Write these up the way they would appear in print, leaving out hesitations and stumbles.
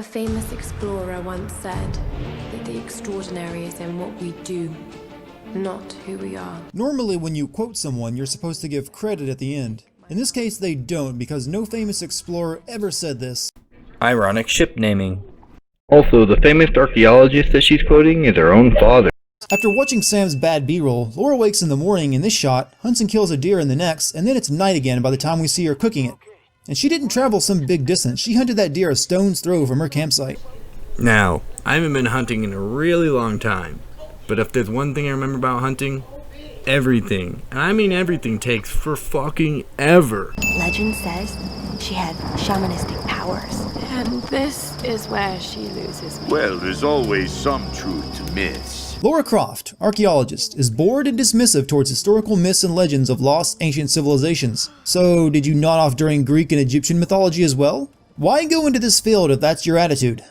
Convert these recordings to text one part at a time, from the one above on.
A famous explorer once said that the extraordinary is in what we do, not who we are. Normally when you quote someone, you're supposed to give credit at the end. In this case they don't, because no famous explorer ever said this. Ironic ship naming. Also, the famous archaeologist that she's quoting is her own father. After watching Sam's bad B-roll, Laura wakes in the morning in this shot, hunts and kills a deer in the next, and then it's night again by the time we see her cooking it. And she didn't travel some big distance, she hunted that deer a stone's throw from her campsite. Now, I haven't been hunting in a really long time, but if there's one thing I remember about hunting, everything, and I mean everything, takes for fucking ever. Legend says she had shamanistic powers. And this is where she loses me. Well, there's always some truth to myths. Laura Croft, archaeologist, is bored and dismissive towards historical myths and legends of lost ancient civilizations. So, did you nod off during Greek and Egyptian mythology as well? Why go into this field if that's your attitude?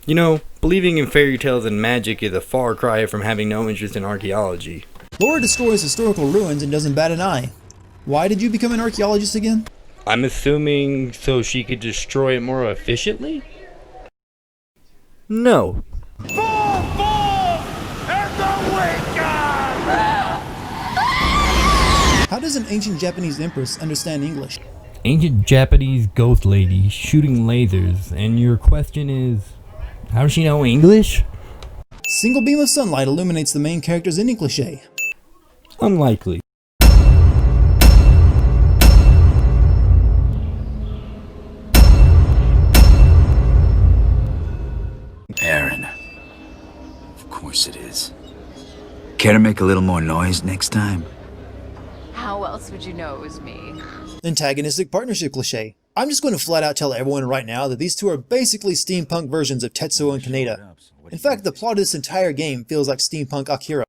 You know, believing in fairy tales and magic is a far cry from having no interest in archaeology. Laura destroys historical ruins and doesn't bat an eye. Why did you become an archaeologist again? I'm assuming so she could destroy it more efficiently? No. How does an ancient Japanese empress understand English? Ancient Japanese ghost lady shooting lasers, and your question is, how does she know English? Single beam of sunlight illuminates the main character's ending cliché. Unlikely. Aaron. Of course it is. Care to make a little more noise next time? How else would you know it was me? Antagonistic partnership cliché. I'm just going to flat out tell everyone right now that these two are basically steampunk versions of Tetsuo and Kaneda. In fact, the plot of this entire game feels like steampunk Akira.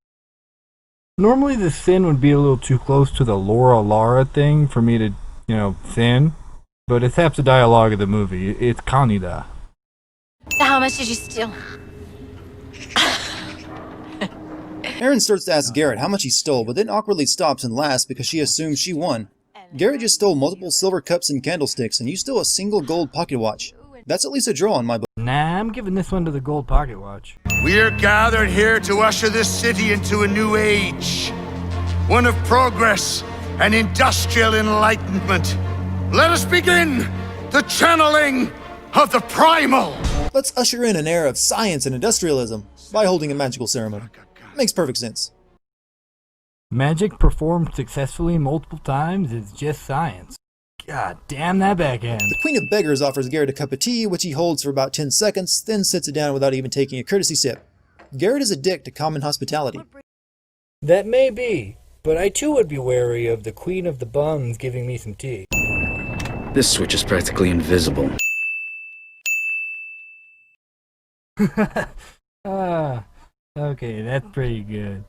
Normally the sin would be a little too close to the Laura Lara thing for me to, sin. But it's half the dialogue of the movie. It's Kaneda. So how much did you steal? Aaron starts to ask Garrett how much he stole, but then awkwardly stops and laughs because she assumes she won. Garrett just stole multiple silver cups and candlesticks, and you stole a single gold pocket watch. That's at least a draw in my book. Nah, I'm giving this one to the gold pocket watch. We are gathered here to usher this city into a new age. One of progress and industrial enlightenment. Let us begin the channeling of the primal. Let's usher in an era of science and industrialism by holding a magical ceremony. Makes perfect sense. Magic performed successfully multiple times is just science. God damn that backhand. The Queen of Beggars offers Garrett a cup of tea, which he holds for about 10 seconds, then sits it down without even taking a courtesy sip. Garrett is a dick to common hospitality. That may be, but I too would be wary of the Queen of the Bums giving me some tea. This switch is practically invisible. Okay, that's pretty good.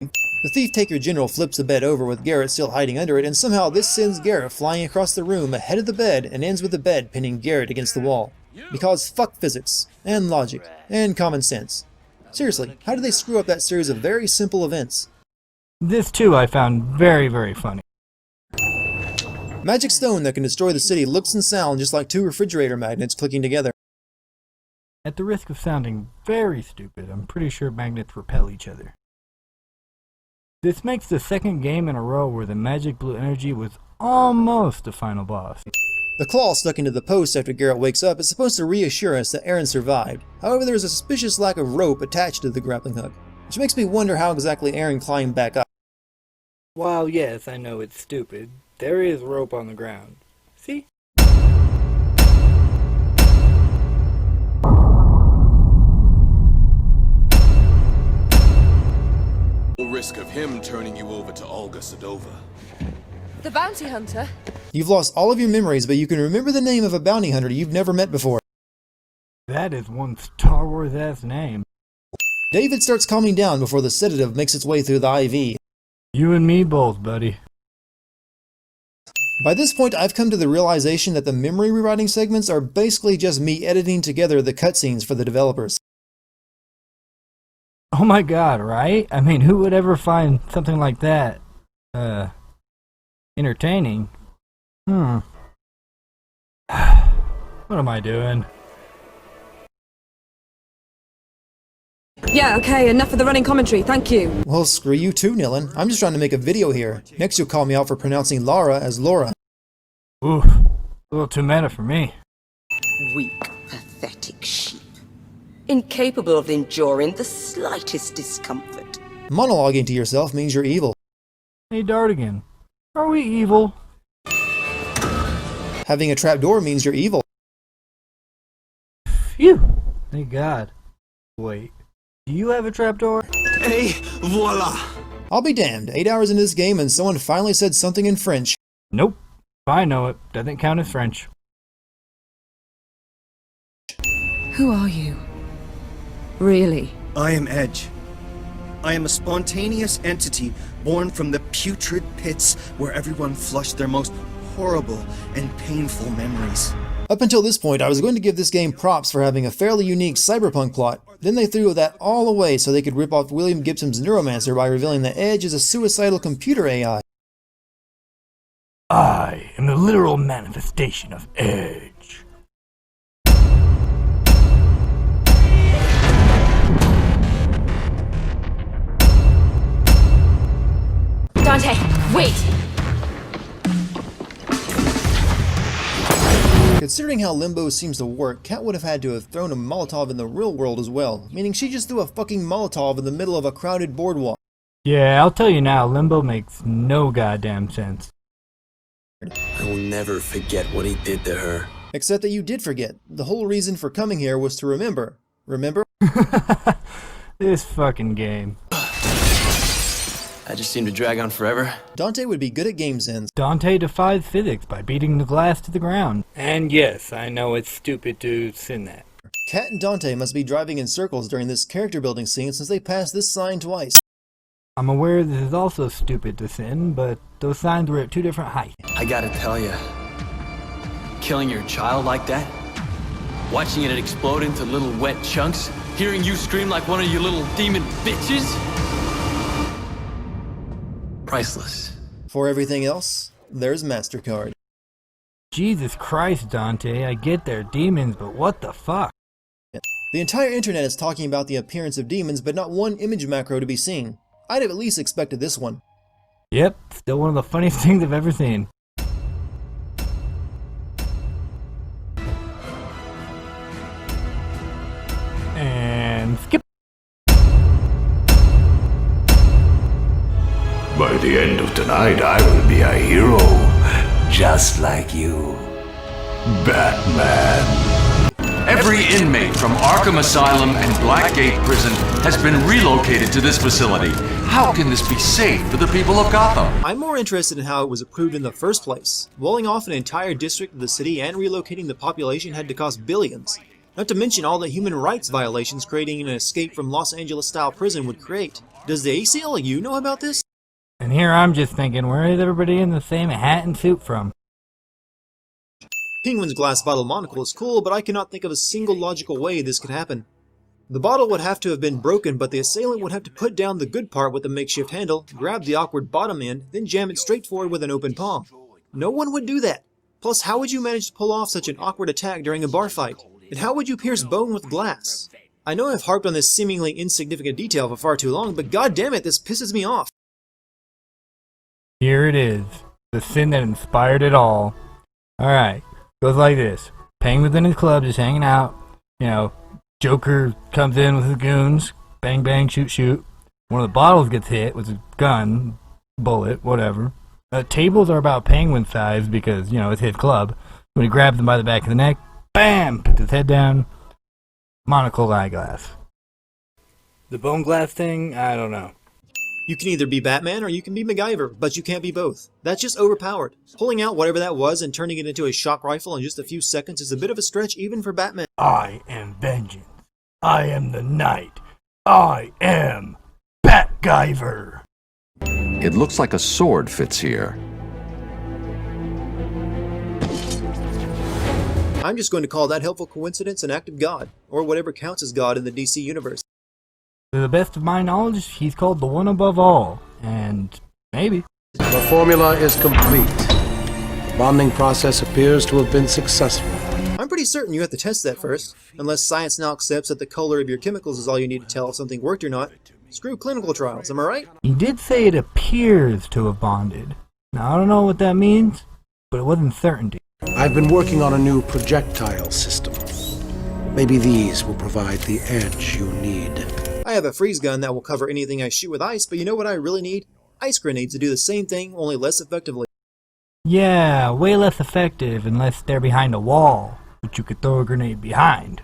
The Thief-Taker General flips the bed over with Garrett still hiding under it, and somehow this sends Garrett flying across the room ahead of the bed and ends with the bed pinning Garrett against the wall. Because fuck physics, and logic, and common sense. Seriously, how did they screw up that series of very simple events? This too I found very, very funny. Magic stone that can destroy the city looks and sounds just like two refrigerator magnets clicking together. At the risk of sounding very stupid, I'm pretty sure magnets repel each other. This makes the second game in a row where the magic blue energy was almost the final boss. The claw stuck into the post after Garrett wakes up is supposed to reassure us that Aaron survived. However, there is a suspicious lack of rope attached to the grappling hook, which makes me wonder how exactly Aaron climbed back up. While yes, I know it's stupid, there is rope on the ground. See? Risk of him turning you over to Olga Sedova. The bounty hunter? You've lost all of your memories, but you can remember the name of a bounty hunter you've never met before. That is one Star Wars-ass name. David starts calming down before the sedative makes its way through the IV. You and me both, buddy. By this point, I've come to the realization that the memory rewriting segments are basically just me editing together the cutscenes for the developers. Oh my god, right? I mean, who would ever find something like that, entertaining? What am I doing? Yeah, okay, enough of the running commentary, thank you. Well, screw you too, Nilin. I'm just trying to make a video here. Next you'll call me out for pronouncing Lara as Laura. Ooh, a little too meta for me. Weak, pathetic sheep. Incapable of enduring the slightest discomfort. Monologuing to yourself means you're evil. Hey Dartigan, are we evil? Having a trapdoor means you're evil. Phew, thank God. Wait, do you have a trapdoor? Hey, voila! I'll be damned, 8 hours into this game and someone finally said something in French. Nope, I know it. Doesn't count as French. Who are you? Really? I am Edge. I am a spontaneous entity born from the putrid pits where everyone flushed their most horrible and painful memories. Up until this point, I was going to give this game props for having a fairly unique cyberpunk plot. Then they threw that all away so they could rip off William Gibson's Neuromancer by revealing that Edge is a suicidal computer AI. I am the literal manifestation of Edge. Dante, wait! Considering how Limbo seems to work, Kat would have had to have thrown a Molotov in the real world as well, meaning she just threw a fucking Molotov in the middle of a crowded boardwalk. Yeah, I'll tell you now, Limbo makes no goddamn sense. I will never forget what he did to her. Except that you did forget. The whole reason for coming here was to remember. Remember? This fucking game. I just seem to drag on forever. Dante would be good at gamesins. Dante defies physics by beating the glass to the ground. And yes, I know it's stupid to sin that. Kat and Dante must be driving in circles during this character building scene since they passed this sign twice. I'm aware this is also stupid to sin, but those signs were at two different heights. I gotta tell you, killing your child like that, watching it explode into little wet chunks, hearing you scream like one of you little demon bitches, priceless. For everything else, there's MasterCard. Jesus Christ, Dante, I get they're demons, but what the fuck? The entire internet is talking about the appearance of demons, but not one image macro to be seen. I'd have at least expected this one. Yep, still one of the funniest things I've ever seen. And skip. By the end of tonight, I will be a hero, just like you, Batman. Every inmate from Arkham Asylum and Blackgate Prison has been relocated to this facility. How can this be safe for the people of Gotham? I'm more interested in how it was approved in the first place. Walling off an entire district of the city and relocating the population had to cost billions. Not to mention all the human rights violations creating an escape from Los Angeles-style prison would create. Does the ACLU know about this? And here I'm just thinking, where is everybody in the same hat and suit from? Penguin's glass bottle monocle is cool, but I cannot think of a single logical way this could happen. The bottle would have to have been broken, but the assailant would have to put down the good part with a makeshift handle, grab the awkward bottom end, then jam it straight forward with an open palm. No one would do that. Plus, how would you manage to pull off such an awkward attack during a bar fight? And how would you pierce bone with glass? I know I've harped on this seemingly insignificant detail for far too long, but goddammit, this pisses me off. Here it is. The sin that inspired it all. Alright. Goes like this. Penguin's in his club just hanging out. You know, Joker comes in with his goons. Bang, bang, shoot, shoot. One of the bottles gets hit with a gun, bullet, whatever. Tables are about Penguin size because, you know, it's his club. When he grabs him by the back of the neck, bam! Puts his head down. Monocle eyeglass. The bone glass thing, I don't know. You can either be Batman or you can be MacGyver, but you can't be both. That's just overpowered. Pulling out whatever that was and turning it into a shock rifle in just a few seconds is a bit of a stretch even for Batman. I am vengeance. I am the night. I am Batguyver. It looks like a sword fits here. I'm just going to call that helpful coincidence an act of God, or whatever counts as God in the DC universe. To the best of my knowledge, he's called the one above all, and maybe. The formula is complete. The bonding process appears to have been successful. I'm pretty certain you have to test that first, unless science now accepts that the color of your chemicals is all you need to tell if something worked or not. Screw clinical trials, am I right? He did say it appears to have bonded. Now I don't know what that means, but it wasn't certainty. I've been working on a new projectile system. Maybe these will provide the edge you need. I have a freeze gun that will cover anything I shoot with ice, but you know what I really need? Ice grenades to do the same thing, only less effectively. Yeah, way less effective unless they're behind a wall, which you could throw a grenade behind.